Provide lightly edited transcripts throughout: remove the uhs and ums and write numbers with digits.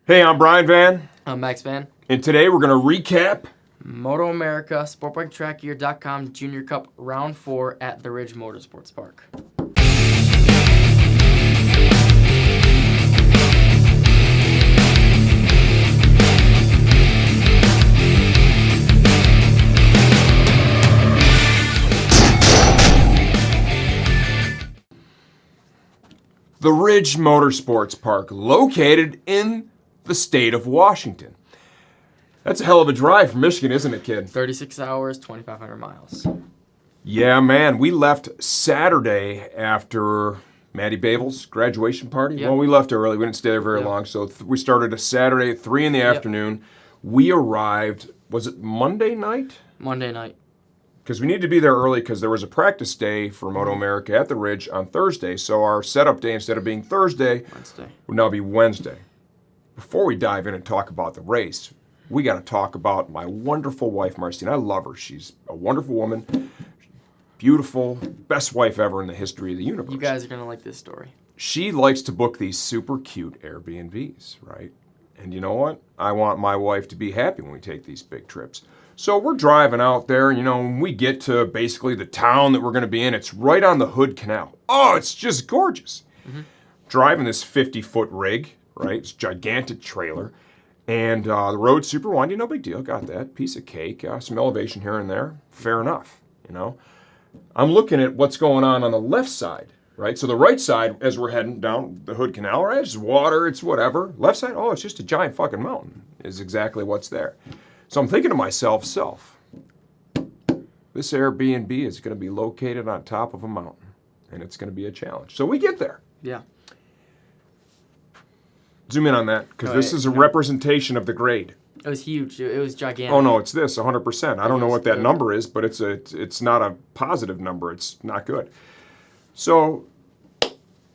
Hey, I'm Brian Van, I'm Max Van. and today we're going to recap Moto America, SportbikeTrackGear.com Junior Cup Round 4 at the Ridge Motorsports Park. the Ridge Motorsports Park, located in the state of Washington. That's a hell of a drive from Michigan, isn't it, kid? 36 hours, 2,500 miles. Yeah, man. We left Saturday after Maddie Babel's graduation party. Yep. Well, we left early. We didn't stay there very Yep. long. So we started a Saturday at 3 in the afternoon. We arrived, was it Monday night? Monday night. Because we needed to be there early because there was a practice day for Moto America at the Ridge on Thursday. So our setup day, instead of being Thursday, Wednesday. would now be Wednesday. Before we dive in and talk about the race, we got to talk about my wonderful wife, Marcine. I love her. She's a wonderful woman, beautiful, best wife ever in the history of the universe. You guys are going to like this story. She likes to book these super cute Airbnbs, right? And you know what? I want my wife to be happy when we take these big trips. So we're driving out there, and when we get to basically the town that we're going to be in, it's right on the Hood Canal. Oh, it's just gorgeous. Driving this 50-foot rig, right? It's a gigantic trailer. And the road's super windy, no big deal. Got that. Piece of cake. Some elevation here and there. Fair enough, I'm looking at what's going on the left side, right? So the right side, as we're heading down the Hood Canal, right? It's water, it's whatever. Left side, oh, it's just a giant fucking mountain, is exactly what's there. So I'm thinking to myself, this Airbnb is going to be located on top of a mountain, and it's going to be a challenge. So we get there. Yeah. Zoom in on that, because this is a representation of the grade. It was huge. It was gigantic. Oh, no, it's this, 100%. I don't know what that good. number is, but it's not a positive number. It's not good. So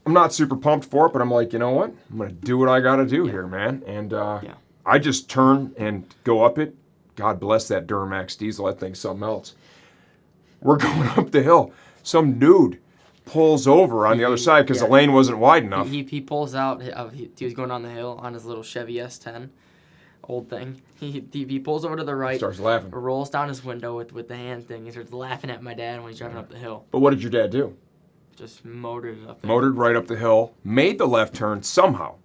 I'm not super pumped for it, but I'm like, you know what? I'm going to do what I got to do here, man. And I just turn and go up it. God bless that Duramax diesel. That thing's something else. We're going up the hill. Some dude pulls over on the other side because the lane wasn't wide enough. He pulls out. He was going down the hill on his little Chevy S10. Old thing. He pulls over to the right. Starts laughing. Rolls down his window with the hand thing. He starts laughing at my dad when he's driving up the hill. But what did your dad do? Just motored it up there. Motored right up the hill, made the left turn somehow.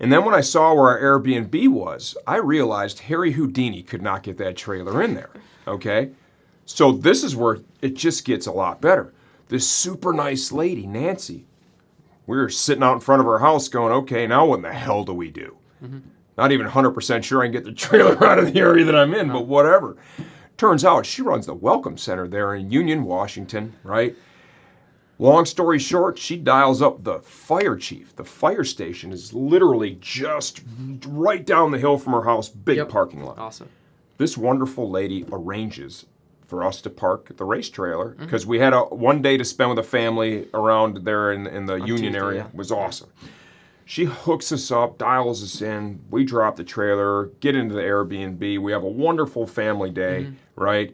And then when I saw where our Airbnb was, I realized Harry Houdini could not get that trailer in there, okay? So this is where it just gets a lot better. This super nice lady, Nancy, we were sitting out in front of her house going, okay, now what in the hell do we do? Not even 100% sure I can get the trailer out of the area that I'm in, but whatever. Turns out she runs the Welcome Center there in Union, Washington, right? Long story short, she dials up the fire chief. The fire station is literally just right down the hill from her house, big parking lot. Awesome. This wonderful lady arranges for us to park the race trailer because we had one day to spend with a family around there in the Union Tuesday, area. yeah. It was awesome. She hooks us up, dials us in, we drop the trailer, get into the Airbnb. We have a wonderful family day, right?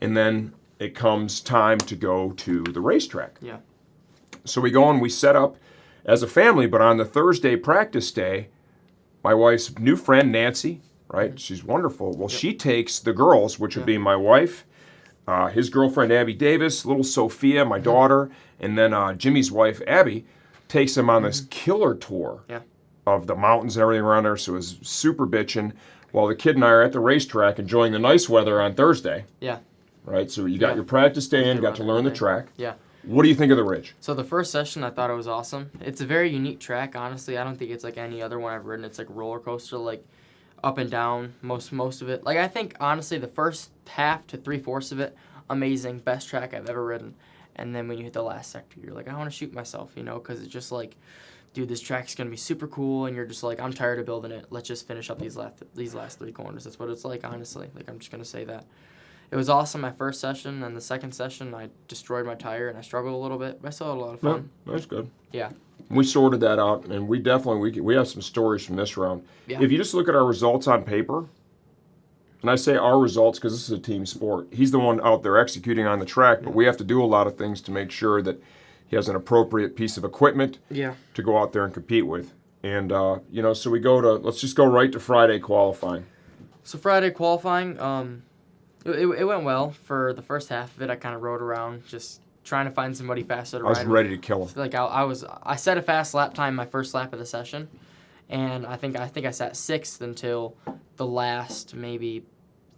And then it comes time to go to the racetrack. Yeah. So we go and we set up as a family, but on the Thursday practice day, my wife's new friend, Nancy, right? She's wonderful. Well, she takes the girls, which would be my wife, his girlfriend, Abby Davis, little Sophia, my daughter, and then Jimmy's wife, Abby, takes them on this killer tour of the mountains and everything around there. So it was super bitchin', while the kid and I are at the racetrack enjoying the nice weather on Thursday. Yeah. Right? So you got your practice day in, got to learn the track. Yeah. What do you think of the Ridge? So the first session, I thought it was awesome. It's a very unique track, honestly. I don't think it's like any other one I've ridden. It's like roller coaster, like up and down, most of it. Like I think, honestly, the first half to 3/4 of it, amazing, best track I've ever ridden. And then when you hit the last sector, you're like, I want to shoot myself, because it's just like, dude, this track's going to be super cool, and you're just like, I'm tired of building it. Let's just finish up these last 3 corners. That's what it's like, honestly. Like, I'm just going to say that. It was awesome my first session, and the second session I destroyed my tire and I struggled a little bit, but I still had a lot of fun. No, that's good. Yeah. We sorted that out, and we definitely we have some stories from this round. Yeah. If you just look at our results on paper, and I say our results because this is a team sport. He's the one out there executing on the track, but we have to do a lot of things to make sure that he has an appropriate piece of equipment Yeah. to go out there and compete with. And, so we let's just go right to Friday qualifying. So Friday qualifying, it went well for the first half of it. I kind of rode around, just trying to find somebody faster to ride. I was ready to kill him. Like I set a fast lap time my first lap of the session, and I think I sat sixth until the last maybe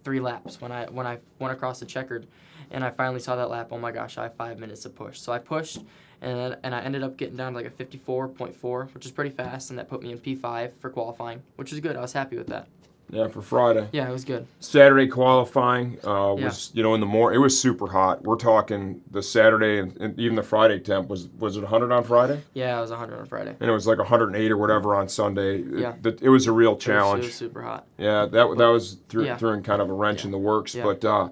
3 laps when I went across the checkered, and I finally saw that lap. Oh my gosh, I have 5 minutes to push. So I pushed, and I ended up getting down to like a 54.4, which is pretty fast, and that put me in P5 for qualifying, which was good. I was happy with that. Yeah, for Friday. Yeah, it was good. Saturday qualifying was, in the morning, it was super hot. We're talking the Saturday and even the Friday temp. Was it 100 on Friday? Yeah, it was 100 on Friday. And it was like 108 or whatever on Sunday. Yeah. It was a real challenge. It was super hot. Yeah, that was throwing kind of a wrench in the works. Yeah. But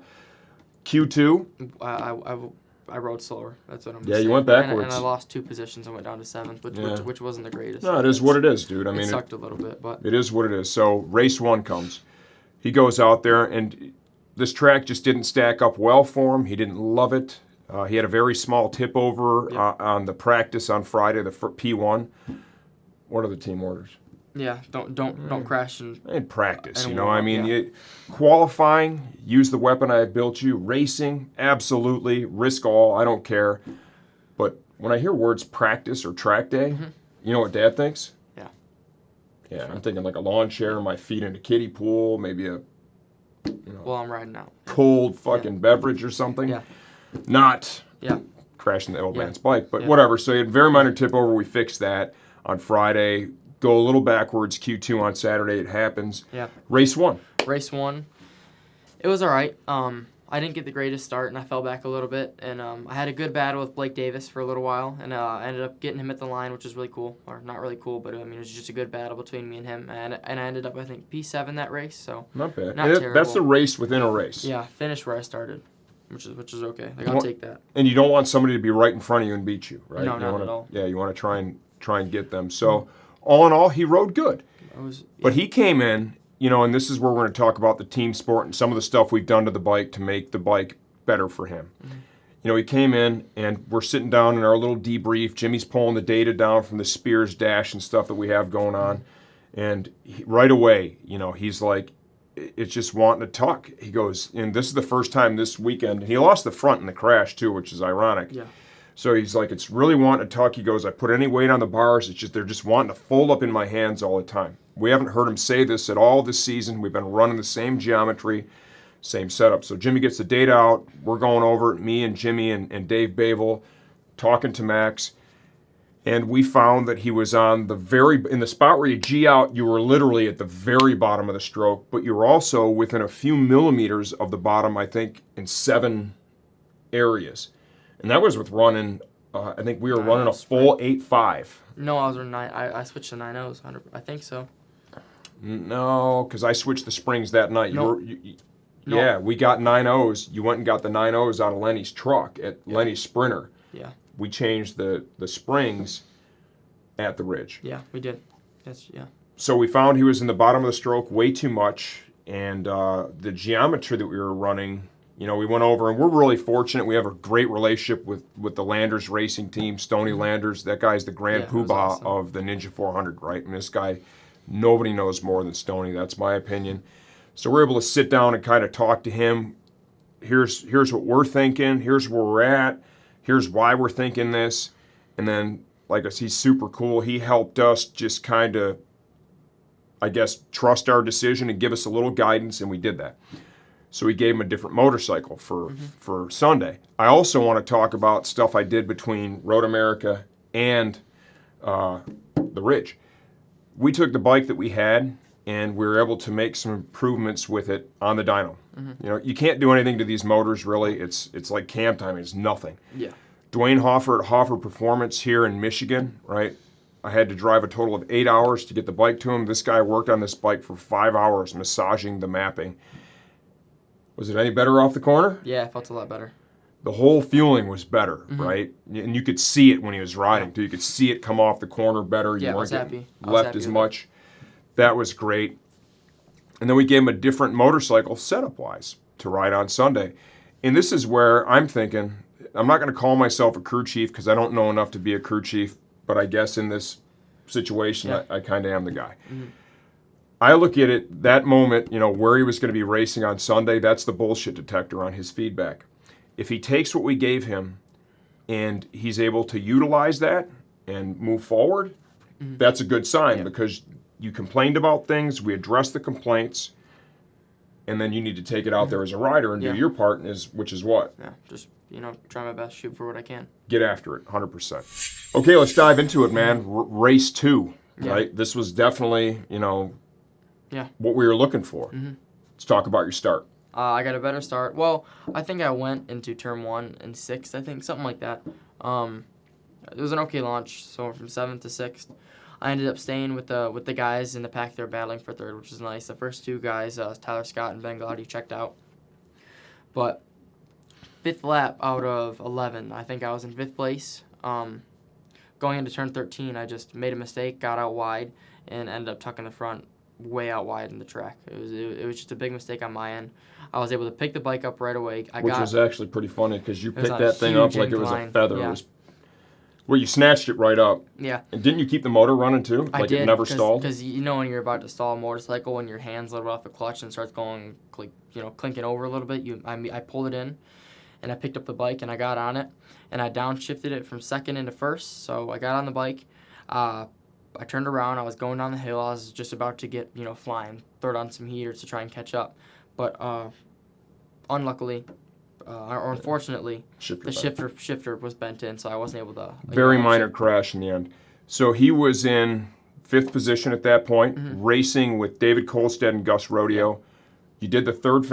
Q2. I rode slower. That's what I'm Yeah, saying. you went backwards. And I lost 2 positions and went down to 7th, which wasn't the greatest. No, it is what it is, dude. I mean, it sucked a little bit, but it is what it is. So race 1 comes. He goes out there, and this track just didn't stack up well for him. He didn't love it. He had a very small tip over on the practice on Friday, the P1. What are the team orders? Yeah, don't crash in practice. And I mean, qualifying, use the weapon I have built you. Racing, absolutely, risk all. I don't care. But when I hear words practice or track day, you know what Dad thinks? Yeah, I'm thinking like a lawn chair, my feet in a kiddie pool, maybe Well, I'm riding out. Cold fucking beverage or something. Yeah. Not Yeah. crashing the old man's bike, but whatever. So he had a very minor tip over. We fixed that on Friday. Go a little backwards. Q2 on Saturday. It happens. Yeah. Race 1. Race 1. It was all right. I didn't get the greatest start, and I fell back a little bit. And I had a good battle with Blake Davis for a little while, and I ended up getting him at the line, which was really cool. Or not really cool, but I mean, it was just a good battle between me and him. And I ended up, I think, P7 that race. So not bad. Not terrible. That's the race within a race. Yeah, finished where I started, which is okay. Like, I'll take that. And you don't want somebody to be right in front of you and beat you, right? No, not at all. Yeah, you want to try and get them. So all in all, he rode good. But he came in, and this is where we're going to talk about the team sport and some of the stuff we've done to the bike to make the bike better for him. He came in, and we're sitting down in our little debrief. Jimmy's pulling the data down from the Spears dash and stuff that we have going on. And right away, he's like, it's just wanting to talk. He goes, and this is the first time this weekend, and he lost the front in the crash too, which is ironic. Yeah. So he's like, it's really wanting to talk. He goes, I put any weight on the bars. It's just, they're just wanting to fold up in my hands all the time. We haven't heard him say this at all this season. We've been running the same geometry, same setup. So Jimmy gets the data out. We're going over it, me and Jimmy and Dave Bavel, talking to Max. And we found that he was on in the spot where you G out, you were literally at the very bottom of the stroke, but you were also within a few millimeters of the bottom, I think, in 7 areas. And that was with running, I think we were running a full 8.5. No, I was running 9. I switched to 9.0s. I think so. No, because I switched the springs that night. No. No. Yeah, we got 9.0s. You went and got the 9.0s out of Lenny's truck at Lenny's Sprinter. Yeah. We changed the springs at the ridge. Yeah, we did. So we found he was in the bottom of the stroke way too much, and the geometry that we were running, we went over, and we're really fortunate. We have a great relationship with the Landers racing team, Stoney Landers. That guy's the grand poobah awesome. of the Ninja 400, right? And this guy, nobody knows more than Stoney. That's my opinion. So we're able to sit down and kind of talk to him. Here's what we're thinking. Here's where we're at. Here's why we're thinking this. And then, like I said, he's super cool. He helped us just kind of, I guess, trust our decision and give us a little guidance, and we did that. So we gave him a different motorcycle for Sunday. I also want to talk about stuff I did between Road America and the Ridge. We took the bike that we had, and we were able to make some improvements with it on the dyno. You can't do anything to these motors, really. It's like camp time. It's nothing. Yeah. Dwayne Hoffer at Hoffer Performance here in Michigan, right? I had to drive a total of 8 hours to get the bike to him. This guy worked on this bike for 5 hours, massaging the mapping. Was it any better off the corner? Yeah, it felt a lot better. The whole fueling was better, right? And you could see it when he was riding, too. You could see it come off the corner better. Yeah, You weren't I getting was left happy as with much. That was great. And then we gave him a different motorcycle setup-wise to ride on Sunday. And this is where I'm thinking, I'm not going to call myself a crew chief because I don't know enough to be a crew chief, but I guess in this situation, Yeah. I kind of am the guy. Mm-hmm. I look at it, that moment, where he was going to be racing on Sunday, that's the bullshit detector on his feedback. If he takes what we gave him and he's able to utilize that and move forward, that's a good sign because you complained about things, we addressed the complaints, and then you need to take it out there as a rider and do your part, which is what? Yeah, just, try my best, shoot for what I can. Get after it, 100%. Okay, let's dive into it, man. Race 2, right? This was definitely, what we were looking for. Let's talk about your start. I got a better start. Well, I think I went into turn 1 in 6th, I think, something like that. It was an okay launch, so from 7th to 6th. I ended up staying with the guys in the pack. They're battling for 3rd, which is nice. The first 2 guys, Tyler Scott and Ben Gaudy, checked out. But 5th lap out of 11, I think I was in 5th place. Going into turn 13, I just made a mistake, got out wide, and ended up tucking the front way out wide in the track. It was just a big mistake on my end. I was able to pick the bike up right away. Which was actually pretty funny because you picked a that thing up huge like it was a incline. feather. Yeah. Well, you snatched it right up. Yeah. And didn't you keep the motor running too? I Like did, it never stalled? Because when you're about to stall a motorcycle and your hands let off the clutch and starts going, clinking over a little bit, I pulled it in and I picked up the bike and I got on it and I downshifted it from 2nd into 1st. So I got on the bike. I turned around. I was going down the hill. I was just about to get, flying, throw it on some heaters to try and catch up. But unluckily, or unfortunately, the shifter was bent in, so I wasn't able to. Very minor crash in the end. So he was in 5th position at that point, racing with David Kolstad and Gus Rodeo. You did the 3rd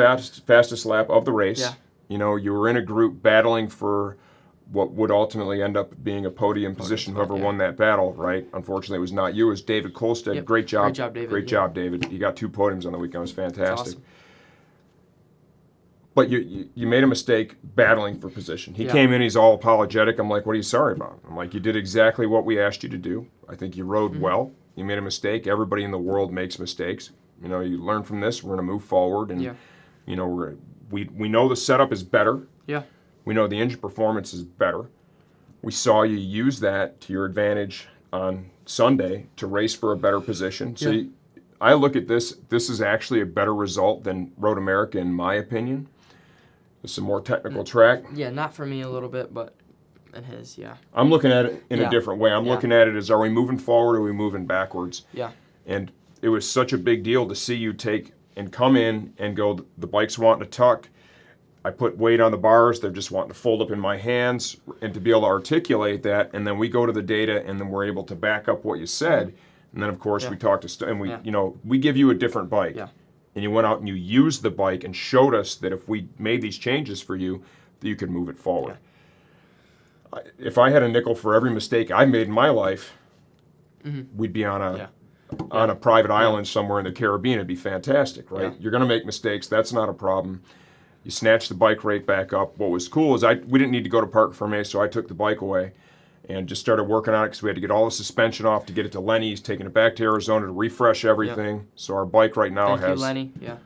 fastest lap of the race. Yeah. You were in a group battling for what would ultimately end up being a podium position, whoever won that battle, right? Unfortunately, it was not you. It was David Kolstad. Yep. Great job. Great job, David. Great job, David. You got 2 podiums on the weekend. It was fantastic. That's awesome. But you made a mistake battling for position. He came in, he's all apologetic. I'm like, what are you sorry about? I'm like, you did exactly what we asked you to do. I think you rode well. You made a mistake. Everybody in the world makes mistakes. You learn from this. We're going to move forward. And, we know the setup is better. Yeah. We know the engine performance is better. We saw you use that to your advantage on Sunday to race for a better position. So I look at this. This is actually a better result than Road America, in my opinion. It's a more technical track. Yeah, not for me a little bit, but in his, I'm looking at it in a different way. I'm looking at it as, are we moving forward or are we moving backwards? Yeah. And it was such a big deal to see you take and come in and go, the bike's wanting to tuck. I put weight on the bars. They're just wanting to fold up in my hands, and to be able to articulate that. And then we go to the data, and then we're able to back up what you said. And then, of course, we talked to, and we give you a different bike. Yeah. And you went out and you used the bike and showed us that if we made these changes for you, that you could move it forward. Yeah. If I had a nickel for every mistake I made in my life, we'd be on a private island somewhere in the Caribbean. It'd be fantastic, right? Yeah. You're going to make mistakes. That's not a problem. You snatched the bike rate back up. What was cool is we didn't need to go to Park Ferme, so I took the bike away and just started working on it because we had to get all the suspension off to get it to Lenny's, taking it back to Arizona to refresh everything. Yep. So our bike right now Thank has you, Lenny. Yeah.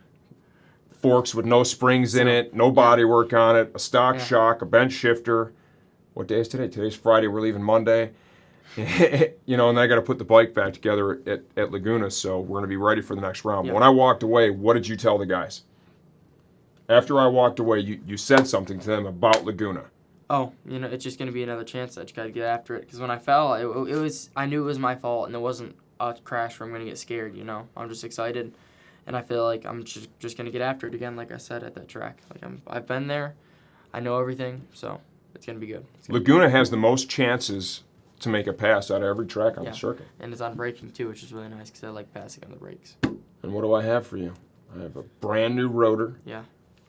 forks with no springs in it, no body work on it, a stock shock, a bench shifter. What day is today? Today's Friday. We're leaving Monday. And I got to put the bike back together at Laguna, so we're going to be ready for the next round. Yep. When I walked away, what did you tell the guys? After I walked away, you said something to them about Laguna. Oh, it's just going to be another chance. I just got to get after it. Because when I fell, I knew it was my fault, and it wasn't a crash where I'm going to get scared, I'm just excited, and I feel like I'm just going to get after it again, like I said, at that track. I've been there. I know everything, so it's going to be good. Laguna has the most chances to make a pass out of every track on the circuit. And it's on braking, too, which is really nice because I like passing on the brakes. And what do I have for you? I have a brand new rotor. Yeah.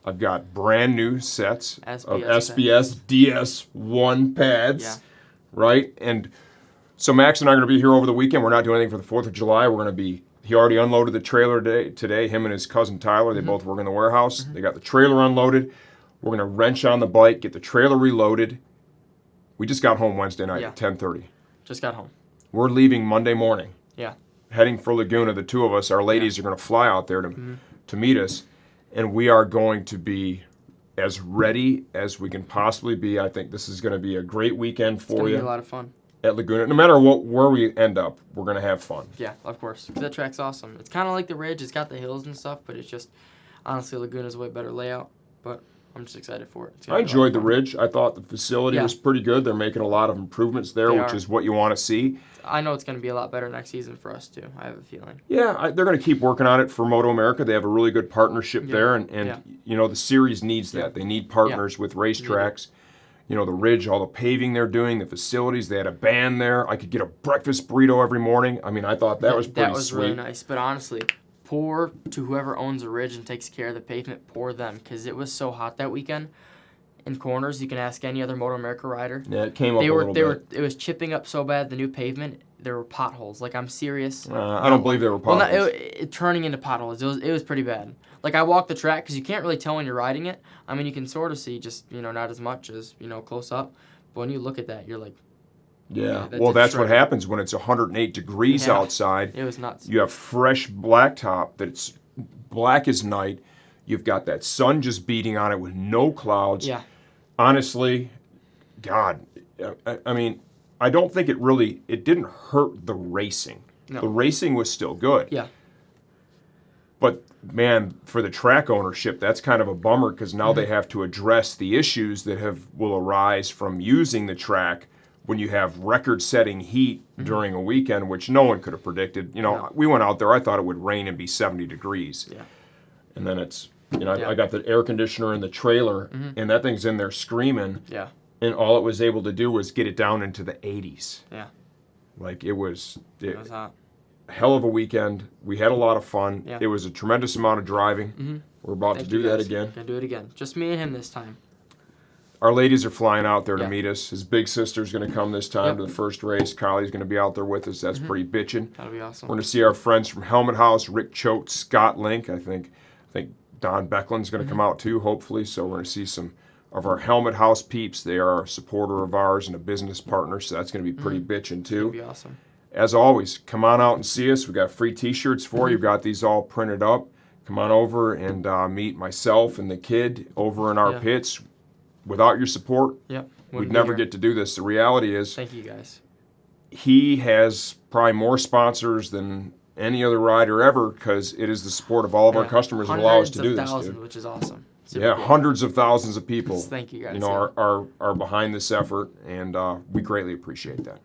I've got brand new sets of SBS DS1 pads, right? And so Max and I are going to be here over the weekend. We're not doing anything for the 4th of July. We're going to he already unloaded the trailer today, him and his cousin Tyler. They both work in the warehouse. They got the trailer unloaded. We're going to wrench on the bike, get the trailer reloaded. We just got home Wednesday night at 10:30. Just got home. We're leaving Monday morning. Yeah. Heading for Laguna. The two of us, our ladies, are going to fly out there to meet us. And we are going to be as ready as we can possibly be. I think this is going to be a great weekend for you. It's going to be a lot of fun. at Laguna. No matter where we end up, we're going to have fun. Yeah, of course. 'Cause that track's awesome. It's kind of like the Ridge. It's got the hills and stuff, but it's just, honestly, Laguna's a way better layout. But I'm just excited for it. I enjoyed the Ridge. I thought the facility was pretty good. They're making a lot of improvements there, which is what you want to see. I know it's going to be a lot better next season for us, too. I have a feeling. Yeah, they're going to keep working on it for Moto America. They have a really good partnership there, and you know, the series needs that. They need partners with racetracks. You know, the Ridge, all the paving they're doing, the facilities. They had a band there. I could get a breakfast burrito every morning. I mean, I thought that was pretty sweet. Really nice. But honestly, pour to whoever owns a Ridge and takes care of the pavement, pour them, because it was so hot that weekend. In corners, you can ask any other Moto America rider. Yeah, it came up a little bit. It was chipping up so bad, the new pavement, there were potholes. Like, I'm serious. I don't believe there were potholes. Well, it turning into potholes. It was pretty bad. Like, I walked the track, because you can't really tell when you're riding it. I mean, you can sort of see, just, you know, not as much as, you know, close up. But when you look at that, you're like... Yeah, well, that's what happens when it's 108 degrees outside. It was nuts. You have fresh blacktop that's black as night. You've got that sun just beating on it with no clouds. Yeah. Honestly, God, I mean, I don't think it didn't hurt the racing. No. The racing was still good. Yeah. But, man, for the track ownership, that's kind of a bummer because now they have to address the issues that will arise from using the track when you have record-setting heat during a weekend, which no one could have predicted. You know, we went out there, I thought it would rain and be 70 degrees. Yeah. And then it's... You know, I got the air conditioner in the trailer, and that thing's in there screaming. Yeah. And all it was able to do was get it down into the 80s. Yeah. Like, it was hot. Hell of a weekend. We had a lot of fun. Yeah. It was a tremendous amount of driving. We're about to do that again. Gonna do it again. Just me and him this time. Our ladies are flying out there to meet us. His big sister's going to come this time to the first race. Kylie's going to be out there with us. That's pretty bitchin'. That'll be awesome. We're going to see our friends from Helmet House, Rick Choate, Scott Link. I think Don Beckland's going to come out too, hopefully. So we're going to see some of our Helmet House peeps. They are a supporter of ours and a business partner, so that's going to be pretty bitchin' too. That'll be awesome. As always, come on out and see us. We got free T-shirts for you. We've got these all printed up. Come on over and meet myself and the kid over in our pits. Without your support, we'd never get to do this. The reality is, thank you guys. He has probably more sponsors than any other rider ever because it is the support of all of our customers that allow us to do this, dude. Which is awesome. Super cool. Hundreds of thousands of people. Thank you guys. You know, are behind this effort, and we greatly appreciate that.